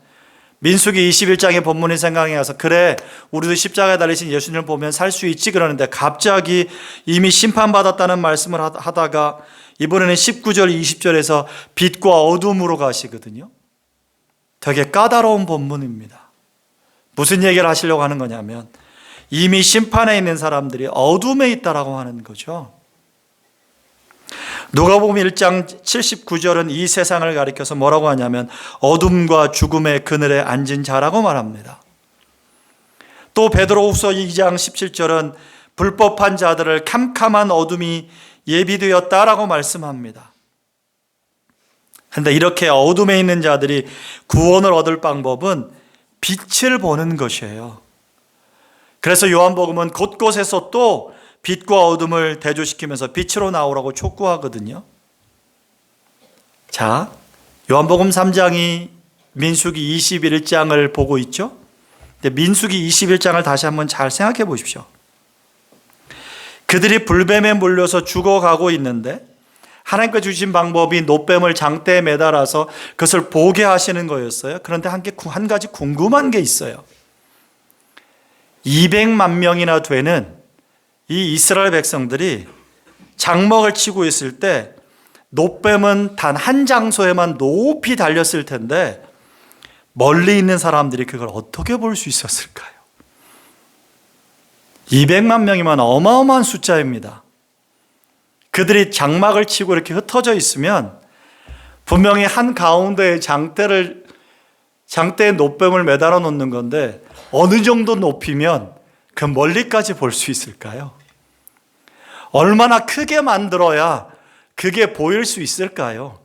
민수기 21장의 본문이 생각이 나서 그래 우리도 십자가에 달리신 예수님을 보면 살 수 있지 그러는데 갑자기 이미 심판받았다는 말씀을 하다가 이번에는 19절, 20절에서 빛과 어둠으로 가시거든요. 되게 까다로운 본문입니다. 무슨 얘기를 하시려고 하는 거냐면 이미 심판에 있는 사람들이 어둠에 있다라고 하는 거죠. 누가복음 1장 79절은 이 세상을 가리켜서 뭐라고 하냐면 어둠과 죽음의 그늘에 앉은 자라고 말합니다. 또 베드로후서 2장 17절은 불법한 자들을 캄캄한 어둠이 예비되었다라고 말씀합니다. 그런데 이렇게 어둠에 있는 자들이 구원을 얻을 방법은 빛을 보는 것이에요. 그래서 요한복음은 곳곳에서 또 빛과 어둠을 대조시키면서 빛으로 나오라고 촉구하거든요. 자, 요한복음 3장이 민수기 21장을 보고 있죠. 근데 민수기 21장을 다시 한번 잘 생각해 보십시오. 그들이 불뱀에 물려서 죽어가고 있는데 하나님께 주신 방법이 노뱀을 장대에 매달아서 그것을 보게 하시는 거였어요. 그런데 한 가지 궁금한 게 있어요. 200만 명이나 되는 이 이스라엘 백성들이 장막을 치고 있을 때 노뱀은 단 한 장소에만 높이 달렸을 텐데 멀리 있는 사람들이 그걸 어떻게 볼 수 있었을까요? 200만 명이면 어마어마한 숫자입니다. 그들이 장막을 치고 이렇게 흩어져 있으면 분명히 한 가운데에 장대에 노뱀을 매달아 놓는 건데 어느 정도 높이면 그 멀리까지 볼 수 있을까요? 얼마나 크게 만들어야 그게 보일 수 있을까요?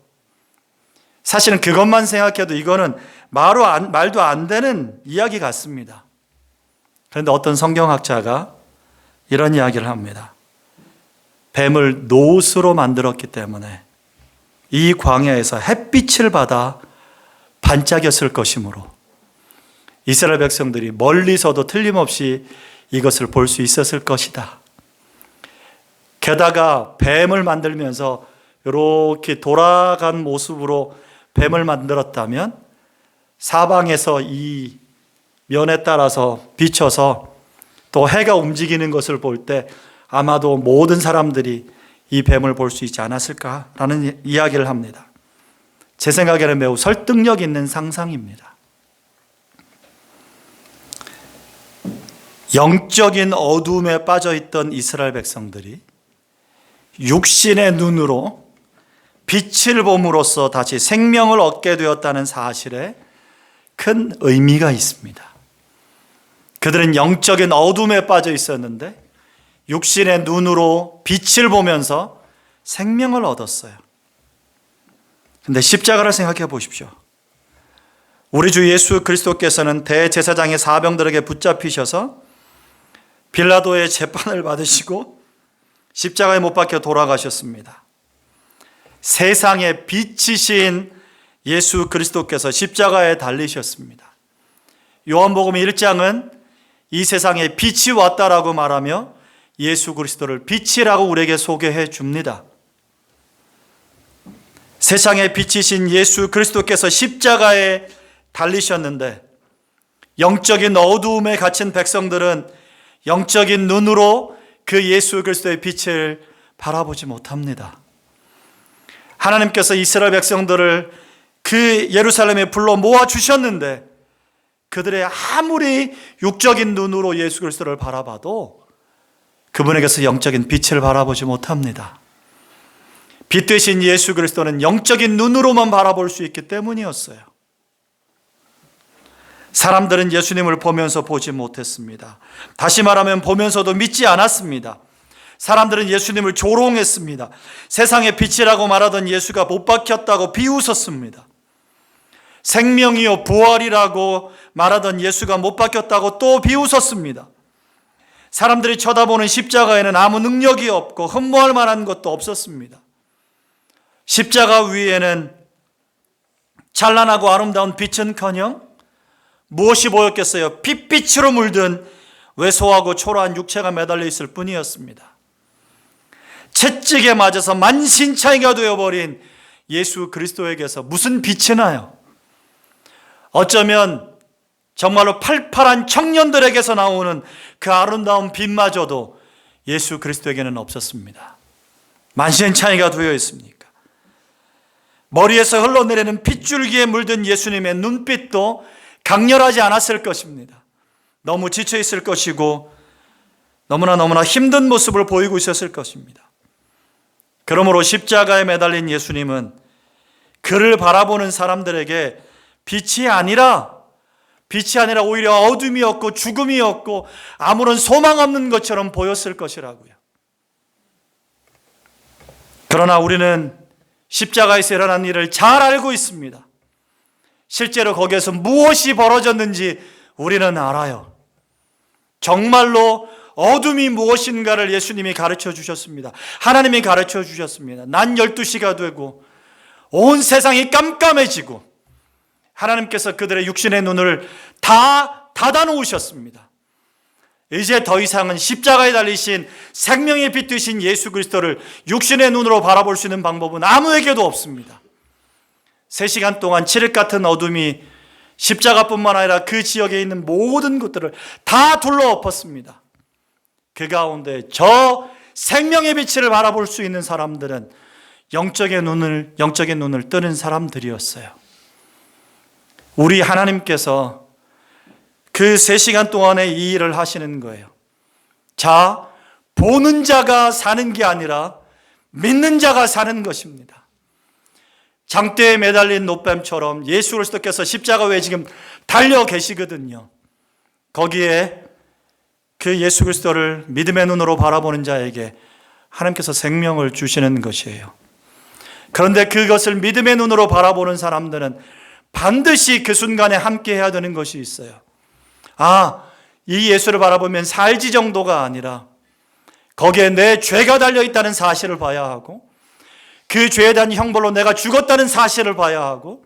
사실은 그것만 생각해도 이거는 말도 안 되는 이야기 같습니다. 그런데 어떤 성경학자가 이런 이야기를 합니다. 뱀을 노스로 만들었기 때문에 이 광야에서 햇빛을 받아 반짝였을 것이므로 이스라엘 백성들이 멀리서도 틀림없이 이것을 볼 수 있었을 것이다. 게다가 뱀을 만들면서 이렇게 돌아간 모습으로 뱀을 만들었다면 사방에서 이 면에 따라서 비춰서 또 해가 움직이는 것을 볼 때 아마도 모든 사람들이 이 뱀을 볼 수 있지 않았을까라는 이야기를 합니다. 제 생각에는 매우 설득력 있는 상상입니다. 영적인 어둠에 빠져있던 이스라엘 백성들이 육신의 눈으로 빛을 봄으로써 다시 생명을 얻게 되었다는 사실에 큰 의미가 있습니다. 그들은 영적인 어둠에 빠져 있었는데 육신의 눈으로 빛을 보면서 생명을 얻었어요. 근데 십자가를 생각해 보십시오. 우리 주 예수 그리스도께서는 대제사장의 사병들에게 붙잡히셔서 빌라도의 재판을 받으시고 십자가에 못 박혀 돌아가셨습니다. 세상의 빛이신 예수 그리스도께서 십자가에 달리셨습니다. 요한복음 1장은 이 세상에 빛이 왔다라고 말하며 예수 그리스도를 빛이라고 우리에게 소개해 줍니다. 세상의 빛이신 예수 그리스도께서 십자가에 달리셨는데 영적인 어두움에 갇힌 백성들은 영적인 눈으로 그 예수 그리스도의 빛을 바라보지 못합니다. 하나님께서 이스라엘 백성들을 그 예루살렘에 불러 모아 주셨는데 그들의 아무리 육적인 눈으로 예수 그리스도를 바라봐도 그분에게서 영적인 빛을 바라보지 못합니다. 빛 되신 예수 그리스도는 영적인 눈으로만 바라볼 수 있기 때문이었어요. 사람들은 예수님을 보면서 보지 못했습니다. 다시 말하면 보면서도 믿지 않았습니다. 사람들은 예수님을 조롱했습니다. 세상의 빛이라고 말하던 예수가 못 박혔다고 비웃었습니다. 생명이요 부활이라고 말하던 예수가 못 박혔다고 또 비웃었습니다. 사람들이 쳐다보는 십자가에는 아무 능력이 없고 흠모할 만한 것도 없었습니다. 십자가 위에는 찬란하고 아름다운 빛은커녕 무엇이 보였겠어요? 핏빛으로 물든 왜소하고 초라한 육체가 매달려 있을 뿐이었습니다. 채찍에 맞아서 만신창이가 되어버린 예수 그리스도에게서 무슨 빛이 나요? 어쩌면 정말로 팔팔한 청년들에게서 나오는 그 아름다운 빛마저도 예수 그리스도에게는 없었습니다. 만신창이가 되어 있습니까? 머리에서 흘러내리는 핏줄기에 물든 예수님의 눈빛도 강렬하지 않았을 것입니다. 너무 지쳐 있을 것이고 너무나 힘든 모습을 보이고 있었을 것입니다. 그러므로 십자가에 매달린 예수님은 그를 바라보는 사람들에게 빛이 아니라 오히려 어둠이었고 죽음이었고 아무런 소망 없는 것처럼 보였을 것이라고요. 그러나 우리는 십자가에서 일어난 일을 잘 알고 있습니다. 실제로 거기에서 무엇이 벌어졌는지 우리는 알아요. 정말로 어둠이 무엇인가를 예수님이 가르쳐 주셨습니다. 하나님이 가르쳐 주셨습니다. 낮 12시가 되고 온 세상이 깜깜해지고 하나님께서 그들의 육신의 눈을 다 닫아 놓으셨습니다. 이제 더 이상은 십자가에 달리신 생명의 빛 되신 예수 그리스도를 육신의 눈으로 바라볼 수 있는 방법은 아무에게도 없습니다. 3시간 동안 칠흑 같은 어둠이 십자가뿐만 아니라 그 지역에 있는 모든 것들을 다 둘러엎었습니다. 그 가운데 저 생명의 빛을 바라볼 수 있는 사람들은 영적인 눈을 뜨는 사람들이었어요. 우리 하나님께서 그 3시간 동안에 이 일을 하시는 거예요. 자, 보는 자가 사는 게 아니라 믿는 자가 사는 것입니다. 장대에 매달린 놋뱀처럼 예수 그리스도께서 십자가 위에 지금 달려 계시거든요. 거기에 그 예수 그리스도를 믿음의 눈으로 바라보는 자에게 하나님께서 생명을 주시는 것이에요. 그런데 그것을 믿음의 눈으로 바라보는 사람들은 반드시 그 순간에 함께 해야 되는 것이 있어요. 이 예수를 바라보면 살지 정도가 아니라 거기에 내 죄가 달려있다는 사실을 봐야 하고, 그 죄에 대한 형벌로 내가 죽었다는 사실을 봐야 하고,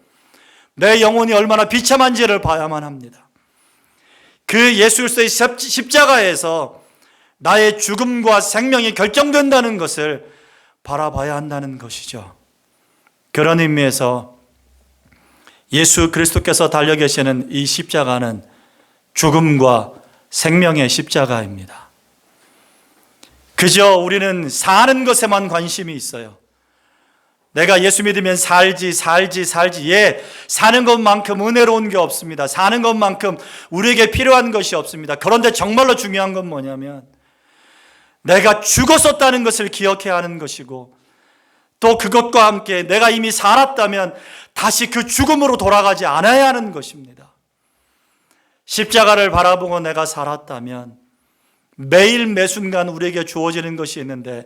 내 영혼이 얼마나 비참한지를 봐야만 합니다. 그 예수 그리스도의 십자가에서 나의 죽음과 생명이 결정된다는 것을 바라봐야 한다는 것이죠. 그런 의미에서 예수 그리스도께서 달려 계시는 이 십자가는 죽음과 생명의 십자가입니다. 그저 우리는 사는 것에만 관심이 있어요. 내가 예수 믿으면 살지. 사는 것만큼 은혜로운 게 없습니다. 사는 것만큼 우리에게 필요한 것이 없습니다. 그런데 정말로 중요한 건 뭐냐면 내가 죽었었다는 것을 기억해야 하는 것이고, 또 그것과 함께 내가 이미 살았다면 다시 그 죽음으로 돌아가지 않아야 하는 것입니다. 십자가를 바라보고 내가 살았다면 매일 매순간 우리에게 주어지는 것이 있는데,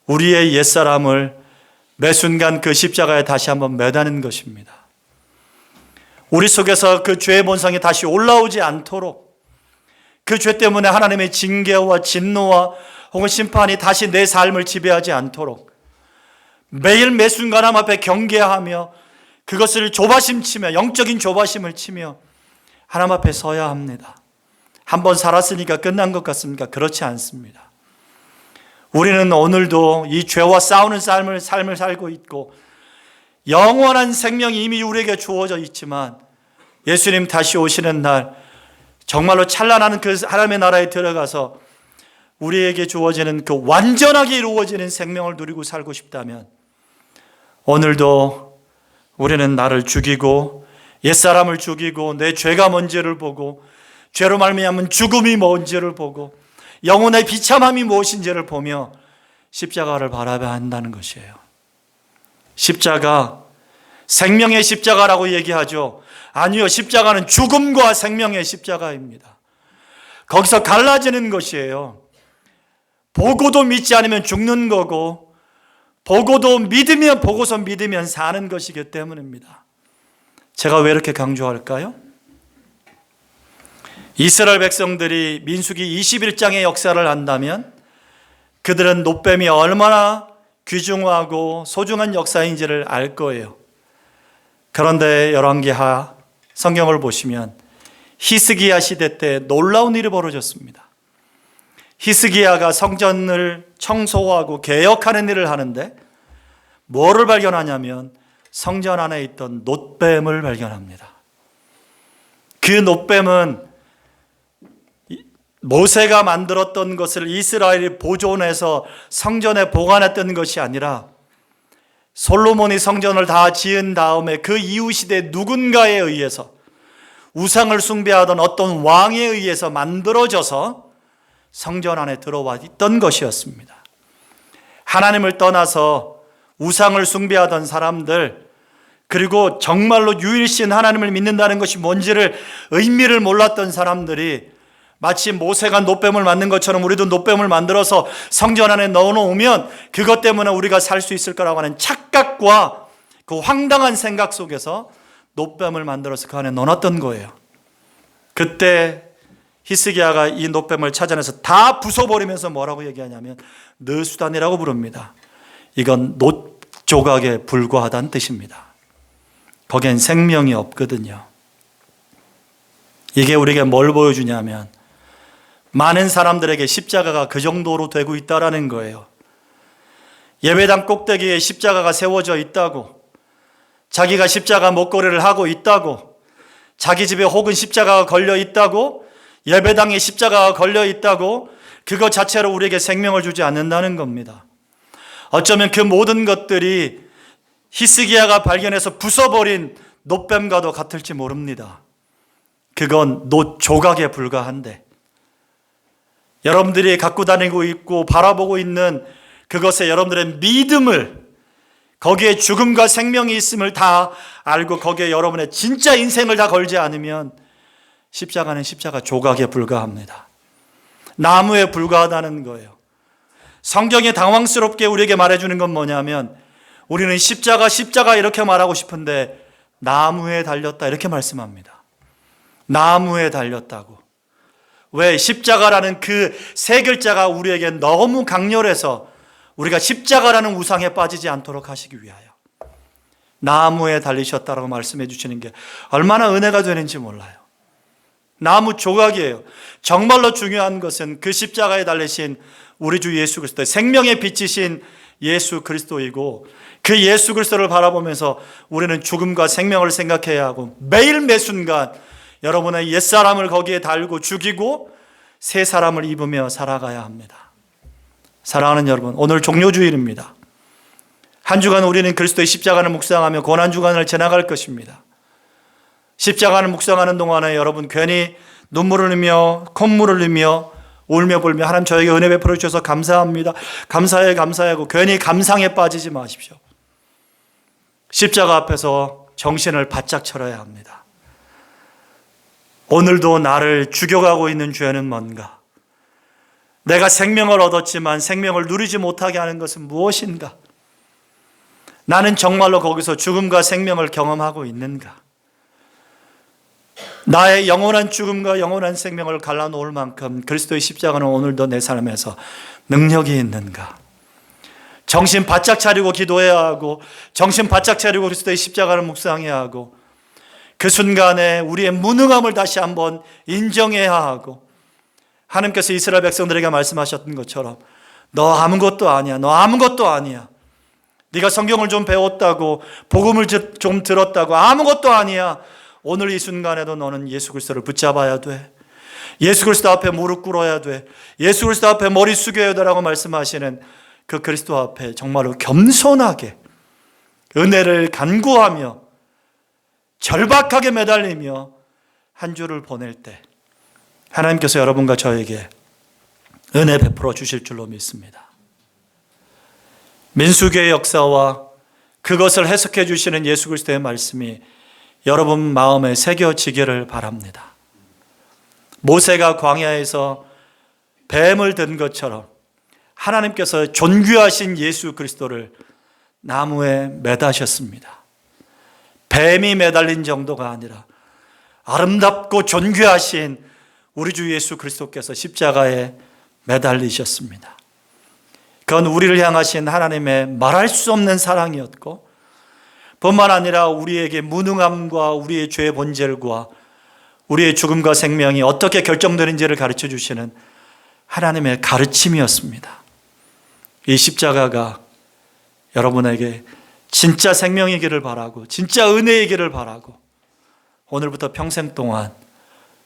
우리의 옛사람을 매순간 그 십자가에 다시 한번 매다는 것입니다. 우리 속에서 그 죄의 본성이 다시 올라오지 않도록, 그 죄 때문에 하나님의 징계와 진노와 혹은 심판이 다시 내 삶을 지배하지 않도록 매일 매순간 하나님 앞에 경계하며 그것을 조바심치며, 영적인 조바심을 치며 하나님 앞에 서야 합니다. 한번 살았으니까 끝난 것 같습니까? 그렇지 않습니다. 우리는 오늘도 이 죄와 싸우는 삶을 살고 있고, 영원한 생명이 이미 우리에게 주어져 있지만 예수님 다시 오시는 날 정말로 찬란한 그 하나님의 나라에 들어가서 우리에게 주어지는 그 완전하게 이루어지는 생명을 누리고 살고 싶다면, 오늘도 우리는 나를 죽이고 옛사람을 죽이고 내 죄가 뭔지를 보고, 죄로 말미암은 죽음이 뭔지를 보고, 영혼의 비참함이 무엇인지를 보며 십자가를 바라봐야 한다는 것이에요. 십자가, 생명의 십자가라고 얘기하죠. 아니요, 십자가는 죽음과 생명의 십자가입니다. 거기서 갈라지는 것이에요. 보고도 믿지 않으면 죽는 거고, 보고도 믿으면, 보고서 믿으면 사는 것이기 때문입니다. 제가 왜 이렇게 강조할까요? 이스라엘 백성들이 민수기 21장의 역사를 안다면 그들은 놋뱀이 얼마나 귀중하고 소중한 역사인지를 알 거예요. 그런데 열왕기하 성경을 보시면 히스기야 시대 때 놀라운 일이 벌어졌습니다. 히스기야가 성전을 청소하고 개혁하는 일을 하는데 뭐를 발견하냐면 성전 안에 있던 놋뱀을 발견합니다. 그 놋뱀은 모세가 만들었던 것을 이스라엘이 보존해서 성전에 보관했던 것이 아니라 솔로몬이 성전을 다 지은 다음에 그 이후 시대 누군가에 의해서, 우상을 숭배하던 어떤 왕에 의해서 만들어져서 성전 안에 들어와 있던 것이었습니다. 하나님을 떠나서 우상을 숭배하던 사람들, 그리고 정말로 유일신 하나님을 믿는다는 것이 뭔지를 의미를 몰랐던 사람들이 마치 모세가 놋뱀을 만든 것처럼 우리도 놋뱀을 만들어서 성전 안에 넣어놓으면 그것 때문에 우리가 살 수 있을 거라고 하는 착각과 그 황당한 생각 속에서 놋뱀을 만들어서 그 안에 넣어놨던 거예요. 그때 히스기야가 이 놋뱀을 찾아내서 다 부숴버리면서 뭐라고 얘기하냐면 느수단이라고 부릅니다. 이건 놋 조각에 불과하다는 뜻입니다. 거기엔 생명이 없거든요. 이게 우리에게 뭘 보여주냐면 많은 사람들에게 십자가가 그 정도로 되고 있다는 거예요. 예배당 꼭대기에 십자가가 세워져 있다고, 자기가 십자가 목걸이를 하고 있다고, 자기 집에 혹은 십자가가 걸려 있다고, 예배당에 십자가가 걸려 있다고, 그것 자체로 우리에게 생명을 주지 않는다는 겁니다. 어쩌면 그 모든 것들이 히스기야가 발견해서 부숴버린 놋뱀과도 같을지 모릅니다. 그건 놋 조각에 불과한데, 여러분들이 갖고 다니고 있고 바라보고 있는 그것에 여러분들의 믿음을, 거기에 죽음과 생명이 있음을 다 알고 거기에 여러분의 진짜 인생을 다 걸지 않으면 십자가는 십자가 조각에 불과합니다. 나무에 불과하다는 거예요. 성경이 당황스럽게 우리에게 말해주는 건 뭐냐면 우리는 십자가 이렇게 말하고 싶은데 나무에 달렸다 이렇게 말씀합니다. 나무에 달렸다고. 왜? 십자가라는 그 세 글자가 우리에게 너무 강렬해서 우리가 십자가라는 우상에 빠지지 않도록 하시기 위하여 나무에 달리셨다라고 말씀해 주시는 게 얼마나 은혜가 되는지 몰라요. 나무 조각이에요. 정말로 중요한 것은 그 십자가에 달리신 우리 주 예수 그리스도, 생명의 빛이신 예수 그리스도이고 그 예수 그리스도를 바라보면서 우리는 죽음과 생명을 생각해야 하고 매일 매순간 여러분의 옛사람을 거기에 달고 죽이고 새 사람을 입으며 살아가야 합니다. 사랑하는 여러분, 오늘 종료주일입니다. 한 주간 우리는 그리스도의 십자가를 묵상하며 고난주간을 지나갈 것입니다. 십자가를 묵상하는 동안에 여러분 괜히 눈물을 흘리며 콧물을 흘리며 울며 불며 하나님 저에게 은혜 베풀어 주셔서 감사합니다. 감사하고 괜히 감상에 빠지지 마십시오. 십자가 앞에서 정신을 바짝 차려야 합니다. 오늘도 나를 죽여가고 있는 죄는 뭔가? 내가 생명을 얻었지만 생명을 누리지 못하게 하는 것은 무엇인가? 나는 정말로 거기서 죽음과 생명을 경험하고 있는가? 나의 영원한 죽음과 영원한 생명을 갈라놓을 만큼 그리스도의 십자가는 오늘도 내 삶에서 능력이 있는가? 정신 바짝 차리고 기도해야 하고 정신 바짝 차리고 그리스도의 십자가를 묵상해야 하고 그 순간에 우리의 무능함을 다시 한번 인정해야 하고 하나님께서 이스라엘 백성들에게 말씀하셨던 것처럼 너 아무것도 아니야. 너 아무것도 아니야. 네가 성경을 좀 배웠다고 복음을 좀 들었다고 아무것도 아니야. 오늘 이 순간에도 너는 예수 그리스도를 붙잡아야 돼. 예수 그리스도 앞에 무릎 꿇어야 돼. 예수 그리스도 앞에 머리 숙여야 되라고 말씀하시는 그 그리스도 앞에 정말로 겸손하게 은혜를 간구하며 절박하게 매달리며 한 주를 보낼 때 하나님께서 여러분과 저에게 은혜 베풀어 주실 줄로 믿습니다. 민수기의 역사와 그것을 해석해 주시는 예수 그리스도의 말씀이 여러분 마음에 새겨지기를 바랍니다. 모세가 광야에서 뱀을 든 것처럼 하나님께서 존귀하신 예수 그리스도를 나무에 매다셨습니다. 뱀이 매달린 정도가 아니라 아름답고 존귀하신 우리 주 예수 그리스도께서 십자가에 매달리셨습니다. 그건 우리를 향하신 하나님의 말할 수 없는 사랑이었고 뿐만 아니라 우리에게 무능함과 우리의 죄의 본질과 우리의 죽음과 생명이 어떻게 결정되는지를 가르쳐 주시는 하나님의 가르침이었습니다. 이 십자가가 여러분에게 진짜 생명이기를 바라고 진짜 은혜이기를 바라고 오늘부터 평생 동안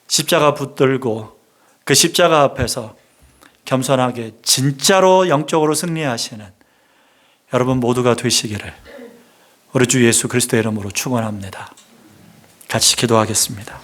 십자가 붙들고 그 십자가 앞에서 겸손하게 진짜로 영적으로 승리하시는 여러분 모두가 되시기를 우리 주 예수 그리스도의 이름으로 축원합니다. 같이 기도하겠습니다.